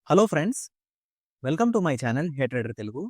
Hello friends, welcome to my channel hey trader Telugu.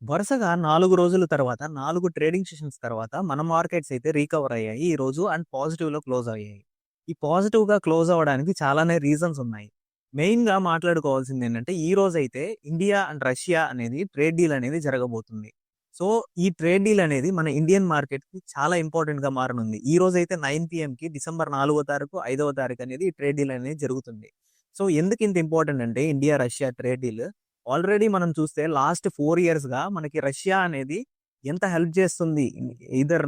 వరుసగా 4 రోజుల తర్వాత 4 ట్రేడింగ్ సెషన్స్ తర్వాత మన మార్కెట్స్ అయితే రికవర్ అయ్యాయి ఈ రోజు అండ్ పాజిటివ్‌లో క్లోజ్ అయ్యాయి. ఈ పాజిటివ్‌గా క్లోజ్ అవ్వడానికి చాలానే రీజన్స్ ఉన్నాయి. మెయిన్‌గా మాట్లాడుకోవాల్సిందేంటంటే ఈ రోజైతే ఇండియా అండ్ రష్యా అనేది ట్రేడ్ డీల్ అనేది జరగబోతుంది. సో, ఈ ట్రేడ్ డీల్ అనేది మన ఇండియన్ మార్కెట్‌కి చాలా ఇంపార్టెంట్‌గా మారనుంది. ఈ రోజైతే 9 పీఎంకి డిసెంబర్ 4వ తారీఖు, 5వ తారీఖు అనేది ఈ ట్రేడ్ డీల్ అనేది జరుగుతుంది. సో, ఎందుకింత ఇంపార్టెంట్ అంటే India, Russia trade deal already మనం చూస్తే లాస్ట్ 4 ఇయర్స్‌గా మనకి రష్యా అనేది ఎంత హెల్ప్ చేస్తుంది. ఎయిదర్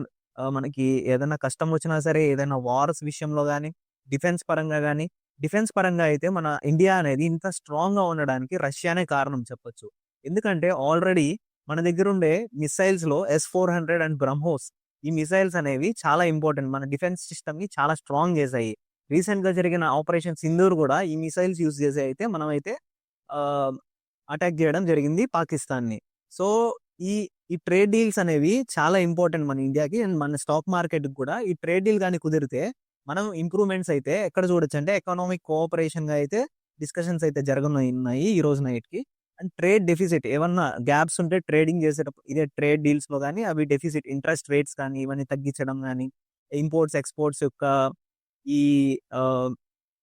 మనకి ఏదైనా కష్టం వచ్చినా సరే, ఏదైనా వార్స్ విషయంలో గాని, డిఫెన్స్ పరంగా గాని, డిఫెన్స్ పరంగా అయితే మన ఇండియా అనేది ఇంత స్ట్రాంగ్‌గా ఉండడానికి రష్యానే కారణం చెప్పొచ్చు. ఎందుకంటే ఆల్రెడీ మన దగ్గరుండే మిస్సైల్స్‌లో S-400 అండ్ బ్రహ్మోస్ ఈ మిసైల్స్ అనేవి చాలా ఇంపార్టెంట్. మన డిఫెన్స్ సిస్టమ్‌ని చాలా స్ట్రాంగ్ చేశాయి. రీసెంట్‌గా జరిగిన ఆపరేషన్ సింధూర్ గూడా ఈ మిసైల్స్ యూజ్ చేసి అయితే మనమైతే ఆహ్, అటాక్ చేయడం జరిగింది పాకిస్తాన్‌ని. సో, ఈ ఈ ట్రేడ్ డీల్స్ అనేవి చాలా ఇంపార్టెంట్ మన ఇండియాకి అండ్ మన స్టాక్ మార్కెట్‌కి కూడా. ఈ ట్రేడ్ డీల్ గాని కుదిరితే మనం ఇంప్రూవ్‌మెంట్స్ అయితే ఎక్కడ చూడొచ్చంటే ఎకనామిక్ కోఆపరేషన్‌గా అయితే డిస్కషన్స్ అయితే జరగనున్నాయి ఈ రోజు నైట్‌కి. అండ్ ట్రేడ్ డెఫిసిట్ ఏమన్నా గ్యాప్స్ ఉంటే ట్రేడింగ్ చేసేటప్పుడు ఇదే ట్రేడ్ డీల్స్‌లో గాని అవి డెఫిసిట్ ఇంట్రెస్ట్ రేట్స్ కానీ ఇవన్నీ తగ్గించడం గాని, ఇంపోర్ట్స్, ఎక్స్‌పోర్ట్స్ యొక్క ఈ ఆహ్,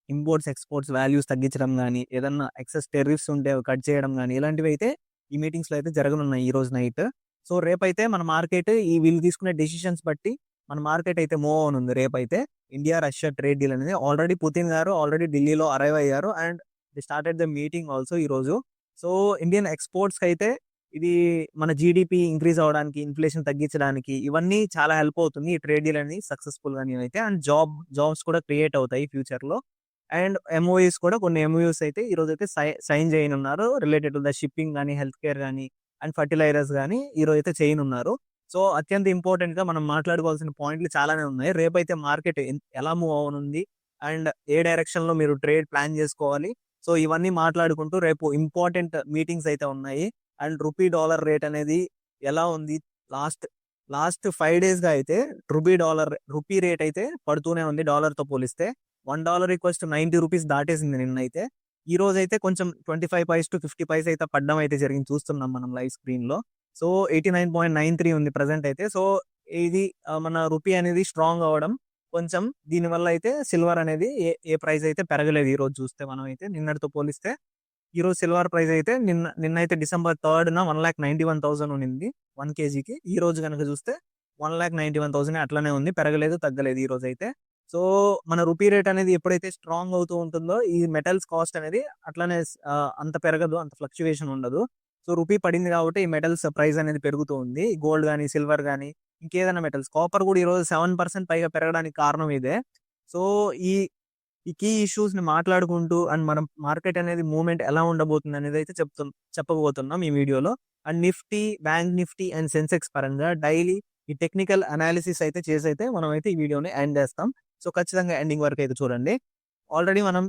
ఇంపోర్ట్స్, ఎక్స్‌పోర్ట్స్ వాల్యూస్ తగ్గించడం గాని, ఏదన్నా ఎక్సెస్ టెర్రిఫ్స్ ఉంటే అవి కట్ చేయడం గాని, ఇలాంటివైతే ఈ మీటింగ్స్‌లో అయితే జరగనున్నాయి ఈరోజు నైట్. సో, రేపైతే మన మార్కెట్ వీళ్ళు తీసుకునే డెసిషన్స్ బట్టి మన మార్కెట్ అయితే మూవ్ అవ్వనుంది రేపైతే. ఇండియా, రష్యా ట్రేడ్ డీల్ అనేది ఆల్రెడీ పుతిన్ గారు ఆల్రెడీ ఢిల్లీలో అరైవ్ అయ్యారు and they started the meeting also ఈరోజు. సో, ఇండియన్ ఎక్స్‌పోర్ట్స్‌కైతే ఇది మన జీడీపీ ఇంక్రీజ్ అవ్వడానికి, ఇన్‌ఫ్లేషన్ తగ్గించడానికి ఇవన్నీ చాలా హెల్ప్ అవుతుంది. ఈ ట్రేడ్ డీల్ అనేది సక్సెస్‌ఫుల్‌గా అయితే అండ్ జాబ్స్ కూడా క్రియేట్ అవుతాయి ఫ్యూచర్‌లో. అండ్ ఎంఓయూస్ కూడా కొన్ని ఎంఓయూస్ అయితే ఈరోజైతే సైన్ చేయనున్నారు. రిలేటెడ్ టు ద షిప్పింగ్ గాని, హెల్త్ కేర్ గాని అండ్ ఫెర్టిలైజర్స్ గాని ఈరోజైతే చేయనున్నారు. సో, అత్యంత ఇంపార్టెంట్‌గా మనం మాట్లాడుకోవాల్సిన పాయింట్లు చాలానే ఉన్నాయి. రేపైతే మార్కెట్ ఎలా మూవ్ అవ్వనుంది అండ్ ఏ డైరెక్షన్‌లో మీరు ట్రేడ్ ప్లాన్ చేసుకోవాలి. సో, ఇవన్నీ మాట్లాడుకుంటూ రేపు ఇంపార్టెంట్ మీటింగ్స్ అయితే ఉన్నాయి. అండ్ రూపీ డాలర్ రేట్ అనేది ఎలా ఉంది? లాస్ట్ లాస్ట్ 5 డేస్‌గా అయితే రూపీ రేట్ అయితే పడుతూనే ఉంది డాలర్‌తో పోలిస్తే. $1 ఈక్వల్స్ టు 90 రూపీస్ దాటేసింది నిన్నైతే. ఈ రోజైతే కొంచెం 25 పైస్ టు 50 పైస్ అయితే పడ్డం అయితే జరిగింది చూస్తున్నాం మనం లైవ్ స్క్రీన్‌లో. సో, 89.93 ఉంది ప్రెజెంట్ అయితే. సో, ఇది మన రూపీ అనేది స్ట్రాంగ్ అవ్వడం కొంచెం దీనివల్ల అయితే సిల్వర్ అనేది ఏ ఏ ప్రైస్ అయితే పెరగలేదు ఈరోజు చూస్తే మనమైతే నిన్నటితో పోలిస్తే. ఈరోజు సిల్వర్ ప్రైస్ అయితే నిన్నైతే డిసెంబర్ 3న 1,91,000 ఉండింది 1 కేజీకి. ఈ రోజు గనక చూస్తే 1,91,000 అట్లనే ఉంది. పెరగలేదు, తగ్గలేదు ఈరోజైతే. సో, మన రూపీ రేట్ అనేది ఎప్పుడైతే స్ట్రాంగ్ అవుతూ ఉంటుందో ఈ మెటల్స్ కాస్ట్ అనేది అట్లనే అంత పెరగదు. అంత ఫ్లక్చుయేషన్ ఉండదు. సో, రూపీ పడింది కాబట్టి ఈ మెటల్స్ ప్రైస్ అనేది పెరుగుతూ ఉంది. గోల్డ్ గాని, సిల్వర్ గాని, ఇంకేదైనా మెటల్స్. కాపర్ కూడా ఈరోజు 7% పైగా పెరగడానికి కారణం ఇదే. సో, ఈ ఈ కీ ఇష్యూస్‌ని మాట్లాడుకుంటూ అండ్ మనం మార్కెట్ అనేది మూవ్‌మెంట్ ఎలా ఉండబోతుందనేదైతే చెప్పబోతున్నాం ఈ వీడియోలో. And Nifty, bank Nifty and Sensex పరంగా డైలీ ఈ టెక్నికల్ అనాలిసిస్ అయితే చేసైతే మనమైతే ఈ వీడియోని ఎండ్ చేస్తాం. సో, ఖచ్చితంగా ఎండింగ్ వరకైతే చూడండి. ఆల్రెడీ మనం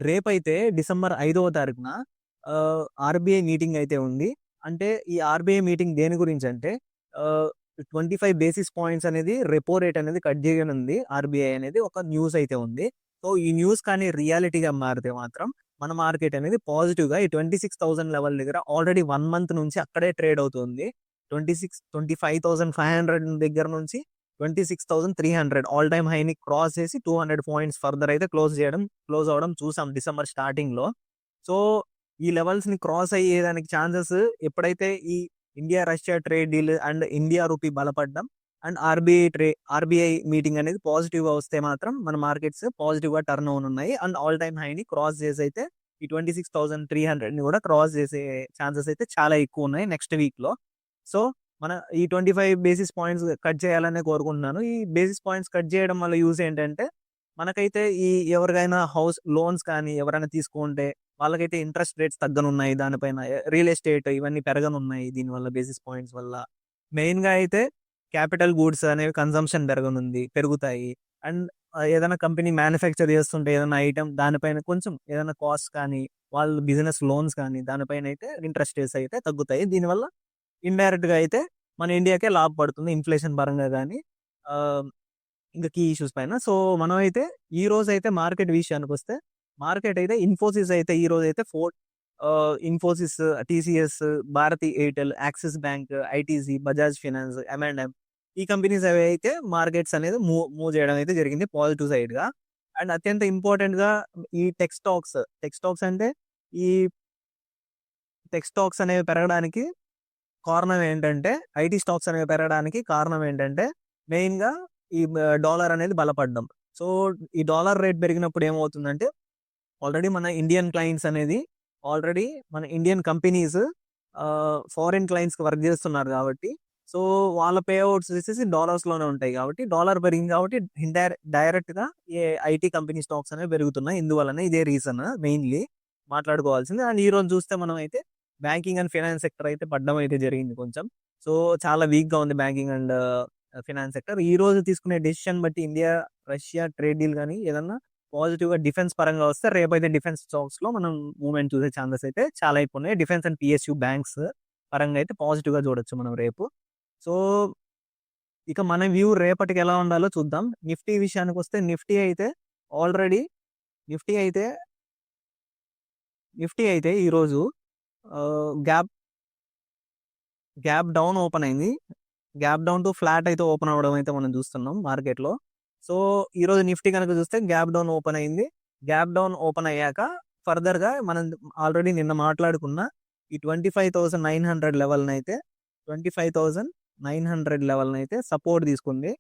రేపైతే డిసెంబర్ 5వ తారీఖున ఆర్‌బీఐ మీటింగ్ అయితే ఉంది. అంటే ఈ ఆర్‌బీఐ మీటింగ్ దేని గురించంటే 25 బేసిస్ పాయింట్స్ అనేది రెపో రేట్ అనేది కట్ చేయనుంది ఆర్‌బీఐ అనేది ఒక న్యూస్ అయితే ఉంది. సో, ఈ న్యూస్ కానీ రియాలిటీగా మారితే మాత్రం మన మార్కెట్ అనేది పాజిటివ్‌గా ఈ 26,000 లెవెల్ దగ్గర ఆల్రెడీ 1 మంత్ నుంచి అక్కడే ట్రేడ్ అవుతుంది. 25,500 దగ్గర నుంచి 26,300 ఆల్ టైమ్ హైని క్రాస్ చేసి 200 పాయింట్స్ ఫర్దర్ అయితే క్లోజ్ అవ్వడం చూసాం డిసెంబర్ స్టార్టింగ్‌లో. సో, ఈ లెవెల్స్‌ని క్రాస్ అయ్యేదానికి ఛాన్సెస్ ఎప్పుడైతే ఈ India, Russia trade deal and India rupee బలపడ్డం అండ్ ఆర్‌బీఐ మీటింగ్ అనేది పాజిటివ్‌గా వస్తే మాత్రం మన మార్కెట్స్ పాజిటివ్‌గా టర్న్ అవ్వనున్నాయి. అండ్ ఆల్ టైమ్ హైని క్రాస్ చేసి అయితే ఈ 26,300ని కూడా క్రాస్ చేసే ఛాన్సెస్ అయితే చాలా ఎక్కువున్నాయి నెక్స్ట్ వీక్‌లో. సో, మన ఈ 25 బేసిస్ పాయింట్స్ కట్ చేయాలనే కోరుకుంటున్నాను. ఈ బేసిస్ పాయింట్స్ కట్ చేయడం వల్ల యూజ్ ఏంటంటే, మనకైతే ఎవరికైనా హౌస్ లోన్స్ కానీ ఎవరైనా తీసుకుంటే వాళ్ళకైతే ఇంట్రెస్ట్ రేట్స్ తగ్గనున్నాయి. దానిపైన రియల్ ఎస్టేట్ ఇవన్నీ పెరగనున్నాయి దీనివల్ల బేసిస్ పాయింట్స్ వల్ల. మెయిన్‌గా అయితే క్యాపిటల్ గూడ్స్ అనేవి కన్జంప్షన్ పెరుగుతాయి. అండ్ ఏదైనా కంపెనీ మ్యానుఫ్యాక్చర్ చేస్తుంటే ఏదైనా ఐటెమ్ దానిపైన కొంచెం ఏదైనా కాస్ట్ కానీ, వాళ్ళు బిజినెస్ లోన్స్ కానీ దానిపైనైతే ఇంట్రెస్ట్ రేట్స్ అయితే తగ్గుతాయి. దీనివల్ల ఇండైరెక్ట్‌గా అయితే మన ఇండియాకే లాభపడుతుంది ఇన్‌ఫ్లేషన్ పరంగా గాని, ఆహ్, ఇంకా కీ ఇష్యూస్ పైన. సో, మనమైతే ఈ రోజైతే మార్కెట్ విషయానికొస్తే మార్కెట్ అయితే ఇన్ఫోసిస్ అయితే ఈ రోజు అయితే Infosys, TCS, Bharti Airtel, Axis Bank, ITC, Bajaj finance, M&M ఈ కంపెనీస్ అవి అయితే మార్కెట్స్ అనేది మూవ్ చేయడం అయితే జరిగింది పాజిటివ్ సైడ్ గా. అండ్ అత్యంత ఇంపార్టెంట్ గా ఈ టెక్ స్టాక్స్ అంటే ఈ టెక్ స్టాక్స్ అనేవి పెరగడానికి కారణం ఏంటంటే, ఐటీ స్టాక్స్ అనేవి పెరగడానికి కారణం ఏంటంటే, మెయిన్‌గా ఈ డాలర్ అనేది బలపడ్డం. సో, ఈ డాలర్ రేట్ పెరిగినప్పుడు ఏమవుతుందంటే, ఆల్రెడీ మన ఇండియన్ క్లయింట్స్ అనేది ఆల్రెడీ మన ఇండియన్ కంపెనీస్ ఫారిన్ క్లయింట్స్‌కి వర్క్ చేస్తున్నారు కాబట్టి, సో, వాళ్ళ పే ఔట్స్ వచ్చేసి డాలర్స్‌లోనే ఉంటాయి కాబట్టి, డాలర్ పెరిగింది కాబట్టి డైరెక్ట్‌గా ఈ ఐటీ కంపెనీ స్టాక్స్ అనేవి పెరుగుతున్నాయి. ఇందువల్లనే ఇదే రీజన్ మెయిన్‌లీ మాట్లాడుకోవాల్సింది. అండ్ ఈరోజు చూస్తే మనం అయితే బ్యాంకింగ్ అండ్ ఫైనాన్స్ సెక్టర్ అయితే పడ్డం అయితే జరిగింది కొంచెం. సో, చాలా వీక్‌గా ఉంది బ్యాంకింగ్ అండ్ ఫైనాన్స్ సెక్టర్. ఈ రోజు తీసుకునే డెసిషన్ బట్టి ఇండియా, రష్యా ట్రేడ్ డీల్ గాని ఏదన్నా పాజిటివ్‌గా డిఫెన్స్ పరంగా వస్తే రేపైతే డిఫెన్స్ స్టాక్స్‌లో మనం మూవ్‌మెంట్ చూసే ఛాన్సెస్ అయితే చాలా ఎక్కువ ఉన్నాయి. డిఫెన్స్ అండ్ PSU బ్యాంక్స్ పరంగా అయితే పాజిటివ్‌గా చూడొచ్చు మనం రేపు. సో, ఇక మన వ్యూ రేపటికి ఎలా ఉండాలో చూద్దాం. నిఫ్టీ విషయానికొస్తే ఆల్రెడీ నిఫ్టీ అయితే ఈరోజు గ్యాప్ డౌన్ ఓపెన్ అయింది. గ్యాప్ డౌన్ టు ఫ్లాట్ అయితే ఓపెన్ అవ్వడం అయితే మనం చూస్తున్నాం మార్కెట్‌లో. సో, ఈరోజు నిఫ్టీ గనక చూస్తే గ్యాప్ డౌన్ ఓపెన్ అయింది. గ్యాప్ డౌన్ ఓపెన్ అయ్యాక ఫర్దర్‌గా మనం ఆల్రెడీ నిన్న మాట్లాడుకున్న ఈ 25,900 లెవెల్‌నైతే 25,900 లెవెల్‌నైతే సపోర్ట్ తీసుకుంది.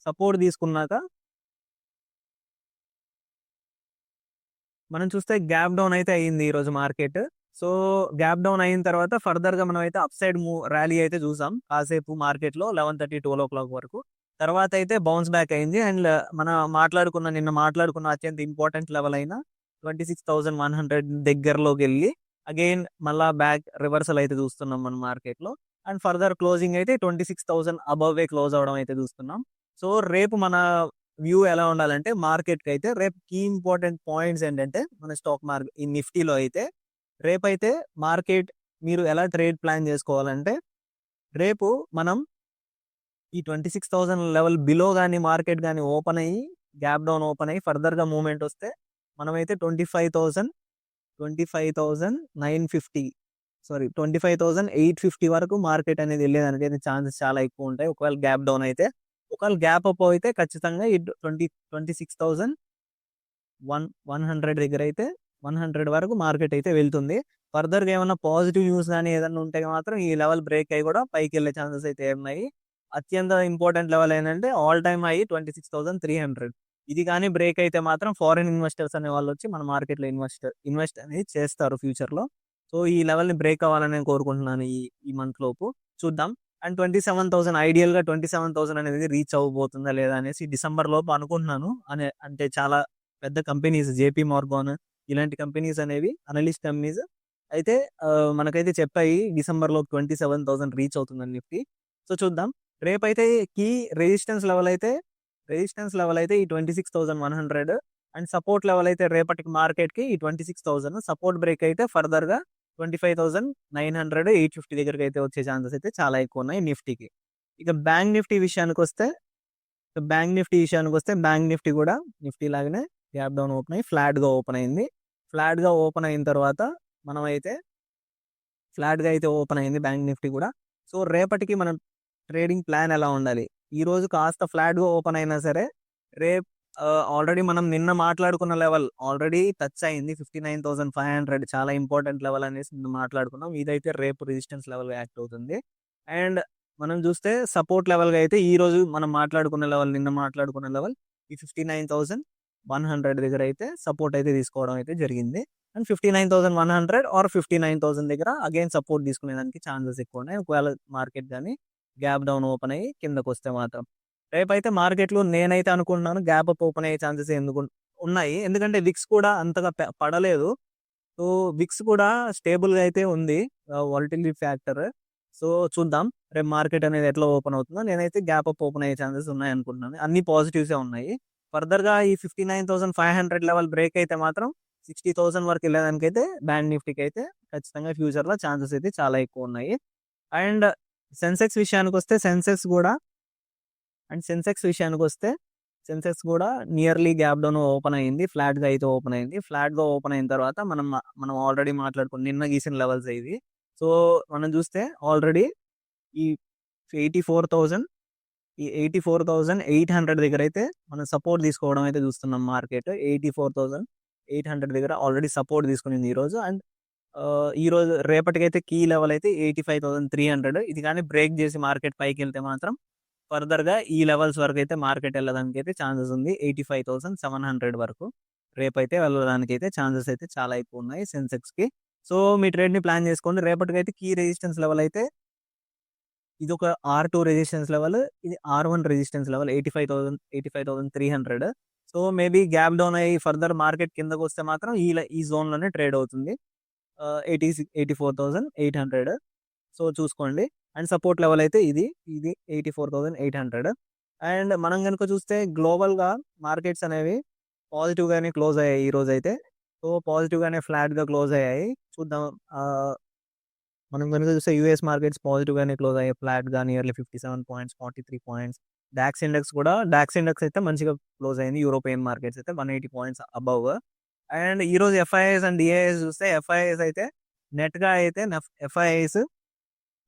సపోర్ట్ తీసుకున్నాక మనం చూస్తే గ్యాప్ డౌన్ అయితే అయింది ఈరోజు మార్కెట్. సో, గ్యాప్ డౌన్ అయిన తర్వాత ఫర్దర్‌గా మనం అయితే అప్ సైడ్ ర్యాలీ అయితే చూసాం. కాసేపు మార్కెట్‌లో 11:30, 12:00 వరకు. తర్వాత అయితే బౌన్స్ బ్యాక్ అయింది. అండ్ నిన్న మాట్లాడుకున్న అత్యంత ఇంపార్టెంట్ లెవెల్ అయిన 26,100 దగ్గరలోకెళ్ళి అగైన్ మళ్ళా బ్యాక్ రివర్సల్ అయితే చూస్తున్నాం మనం మార్కెట్‌లో. అండ్ ఫర్దర్ క్లోజింగ్ అయితే 26,000 అబోవే క్లోజ్ అవ్వడం అయితే చూస్తున్నాం. సో, రేపు మన వ్యూ ఎలా ఉండాలంటే మార్కెట్‌కైతే రేపు కీ ఇంపార్టెంట్ పాయింట్స్ ఏంటంటే మన ఈ నిఫ్టీలో అయితే రేపైతే మార్కెట్ మీరు ఎలా ట్రేడ్ ప్లాన్ చేసుకోవాలంటే రేపు మనం ఈ 26,000 లెవెల్ బిలో గాని మార్కెట్ గాని ఓపెన్ అయ్యి గ్యాప్ డౌన్ ఓపెన్ అయ్యి ఫర్దర్‌గా మూవ్‌మెంట్ వస్తే మనమైతే 25,850 వరకు మార్కెట్ అనేది వెళ్ళేదానికైతే ఛాన్సెస్ చాలా ఎక్కువ ఉంటాయి. ఒకవేళ గ్యాప్ డౌన్ అయితే. ఒకవేళ గ్యాప్ అప్ అయితే ఖచ్చితంగా ఈ 26,100 దగ్గర అయితే 100 వరకు మార్కెట్ అయితే వెళ్తుంది. ఫర్దర్‌గా ఏమన్నా పాజిటివ్ న్యూస్ గాని ఏదన్నా ఉంటే మాత్రం ఈ లెవెల్ బ్రేక్ అయ్యి కూడా పైకెళ్ళే ఛాన్సెస్ అయితే ఉన్నాయి. అత్యంత ఇంపార్టెంట్ లెవెల్ ఏంటంటే ఆల్ టైమ్ హై 26,300 ఇది గాని బ్రేక్ అయితే మాత్రం ఫారిన్ ఇన్వెస్టర్స్ అనే వాళ్ళు వచ్చి మన మార్కెట్‌లో ఇన్వెస్ట్ అనేది చేస్తారు ఫ్యూచర్‌లో. సో, ఈ లెవెల్‌ని బ్రేక్ అవ్వాలని నేను కోరుకుంటున్నాను ఈ మంత్ లోపు. చూద్దాం. అండ్ 27,000 ఐడియల్‌గా 27,000 అనేది రీచ్ అవ్వబోతుందా లేదా అనేసి డిసెంబర్ లోపు అనుకుంటున్నాను. అంటే చాలా పెద్ద కంపెనీస్ జేపీ మోర్గాన్ ఇలాంటి కంపెనీస్ అనేవి అనలిస్ట్ కంపెనీస్ అయితే మనకైతే చెప్పాయి డిసెంబర్ లోపు 27,000 రీచ్ అవుతుందని నిఫ్టీ. సో, చూద్దాం. రేపైతే కీ రెసిస్టెన్స్ లెవెల్ అయితే ఈ 26,100 అండ్ సపోర్ట్ లెవెల్ అయితే రేపటికి మార్కెట్‌కి ఈ 26,000 సపోర్ట్ బ్రేక్ అయితే ఫర్దర్‌గా 25,900, 850 దగ్గరకైతే వచ్చే ఛాన్సెస్ అయితే చాలా ఎక్కువ ఉన్నాయి నిఫ్టీకి. ఇక బ్యాంక్ నిఫ్టీ విషయానికొస్తే బ్యాంక్ నిఫ్టీ కూడా నిఫ్టీ లాగానే గ్యాప్ డౌన్ ఓపెన్ అయ్యి ఫ్లాట్‌గా ఓపెన్ అయింది. ఫ్లాట్‌గా ఓపెన్ అయిన తర్వాత మనమైతే ఫ్లాట్‌గా అయితే ఓపెన్ అయింది బ్యాంక్ నిఫ్టీ కూడా. సో, రేపటికి మనం ట్రేడింగ్ ప్లాన్ ఎలా ఉండాలి? ఈరోజు కాస్త ఫ్లాట్‌గా ఓపెన్ అయినా సరే రేపు ఆల్రెడీ మనం నిన్న మాట్లాడుకున్న లెవెల్ ఆల్రెడీ టచ్ అయింది 59,500 చాలా ఇంపార్టెంట్ లెవెల్ అనేసి నిన్న మాట్లాడుకున్నాం. ఇదైతే రేపు రెసిస్టెన్స్ లెవెల్‌గా యాక్ట్ అవుతుంది. అండ్ మనం చూస్తే సపోర్ట్ లెవెల్‌గా అయితే ఈరోజు మనం నిన్న మాట్లాడుకున్న లెవెల్ ఈ 59,100 దగ్గర అయితే సపోర్ట్ అయితే తీసుకోవడం అయితే జరిగింది. అండ్ 59,100 ఆర్ 59,000 దగ్గర అగైన్ సపోర్ట్ తీసుకునేదానికి ఛాన్సెస్ ఎక్కువ ఉన్నాయి. ఒకవేళ మార్కెట్ గాని గ్యాప్ డౌన్ ఓపెన్ అయ్యి కిందకొస్తే మాత్రం. రేపైతే మార్కెట్‌లో నేనైతే అనుకుంటున్నాను గ్యాప్ అప్ ఓపెన్ అయ్యే ఛాన్సెస్ ఉన్నాయి. ఎందుకంటే విక్స్ కూడా అంతగా పడలేదు. సో, విక్స్ కూడా స్టేబుల్‌గా అయితే ఉంది. Volatility factor. సో, చూద్దాం. రేపు మార్కెట్ అనేది ఎట్లా ఓపెన్ అవుతుందో. నేనైతే గ్యాప్ అప్ ఓపెన్ అయ్యే ఛాన్సెస్ ఉన్నాయనుకుంటున్నాను. అన్ని పాజిటివ్సే ఉన్నాయి. ఫర్దర్‌గా ఈ 59,500 లెవెల్ బ్రేక్ అయితే మాత్రం 60,000 వరకు వెళ్ళేదానికైతే బ్యాంక్ నిఫ్టీకి అయితే ఖచ్చితంగా ఫ్యూచర్‌లో ఛాన్సెస్ అయితే చాలా ఎక్కువ ఉన్నాయి. అండ్ సెన్సెక్స్ విషయానికొస్తే సెన్సెక్స్ కూడా నియర్లీ గ్యాప్ డౌన్ ఓపెన్ అయింది. ఫ్లాట్‌గా అయితే ఓపెన్ అయింది. ఫ్లాట్‌గా ఓపెన్ అయిన తర్వాత మనం ఆల్రెడీ మాట్లాడుకున్న నిన్న గీసిన లెవెల్స్ ఇవి. సో, మనం చూస్తే ఆల్రెడీ ఈ 84,000 ఈ 84,800 దగ్గరైతే మనం సపోర్ట్ తీసుకోవడం అయితే చూస్తున్నాం మార్కెట్. 84,800 దగ్గర ఆల్రెడీ సపోర్ట్ తీసుకునింది ఈరోజు. అండ్ ఈరోజు రేపటికైతే కీ లెవెల్ అయితే 85,300. ఇది కానీ బ్రేక్ చేసి మార్కెట్ పైకెళ్తే మాత్రం ఫర్దర్‌గా ఈ లెవెల్స్ వరకైతే మార్కెట్ వెళ్ళడానికైతే ఛాన్సెస్ ఉంది. 85,700 వరకు రేపైతే వెళ్ళడానికైతే ఛాన్సెస్ అయితే చాలా ఎక్కువున్నాయి సెన్సెక్స్‌కి. సో, మీ ట్రేడ్‌ని ప్లాన్ చేసుకోండి. రేపటికైతే కీ రెసిస్టెన్స్ లెవెల్ అయితే ఇదొక R2 రెసిస్టెన్స్ లెవెల్. ఇది R1 resistance level 85,300. So, maybe gap down అయ్యి ఫర్దర్ మార్కెట్ కిందకొస్తే మాత్రం ఈ జోన్‌లోనే ట్రేడ్ అవుతుంది. 84,800. సో, చూసుకోండి. అండ్ సపోర్ట్ లెవెల్ అయితే ఇది 84,800. అండ్ మనం గనుక చూస్తే గ్లోబల్‌గా మార్కెట్స్ అనేవి పాజిటివ్‌గానే క్లోజ్ అయ్యాయి ఈరోజైతే. సో, పాజిటివ్‌గానే ఫ్లాట్‌గా క్లోజ్ అయ్యాయి. చూద్దాం. మనం గనుక చూస్తే యూఎస్ మార్కెట్స్ పాజిటివ్‌గానే క్లోజ్ అయ్యాయి. ఫ్లాట్‌గా nearly 57 points, 43 points. DAX index అయితే మంచిగా క్లోజ్ అయింది. యూరోపియన్ మార్కెట్స్ అయితే 180 పాయింట్స్ అబవ్. అండ్ ఈరోజు ఎఫ్ఐఐస్ అండ్ డిఐఐస్ చూస్తే ఎఫ్ఐఐస్ అయితే ఎఫ్ఐఐస్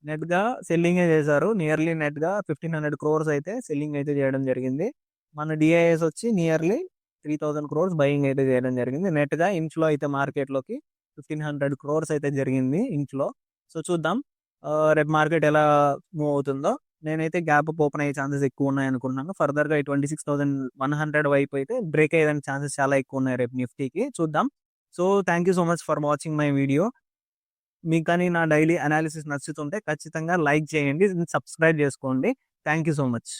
నెట్‌గా సెల్లింగే చేశారు. నియర్లీ నెట్‌గా 1,500 క్రోర్స్ అయితే సెల్లింగ్ అయితే చేయడం జరిగింది. మన డిఐఎస్ వచ్చి నియర్లీ 3,000 క్రోర్స్ బయింగ్ అయితే చేయడం జరిగింది. నెట్‌గా ఇన్‌ఫ్లో అయితే మార్కెట్‌లోకి 1,500 క్రోర్స్ అయితే జరిగింది ఇన్‌ఫ్లో. సో, చూద్దాం. రేపు మార్కెట్ ఎలా మూవ్ అవుతుందో. నేనైతే గ్యాప్ అప్ ఓపెన్ అయ్యే ఛాన్సెస్ ఎక్కువున్నాయి అనుకుంటున్నాను. ఫర్దర్‌గా ఈ 26,100 వైపు అయితే బ్రేక్ అయ్యేదానికి ఛాన్సెస్ చాలా ఎక్కువున్నాయి రేపు నిఫ్టీకి. చూద్దాం. So, thank you so much for watching my video. మీకు కానీ నా డైలీ అనాలిసిస్ నచ్చుతుంటే ఖచ్చితంగా లైక్ చేయండి. సబ్స్క్రైబ్ చేసుకోండి. Thank you so much.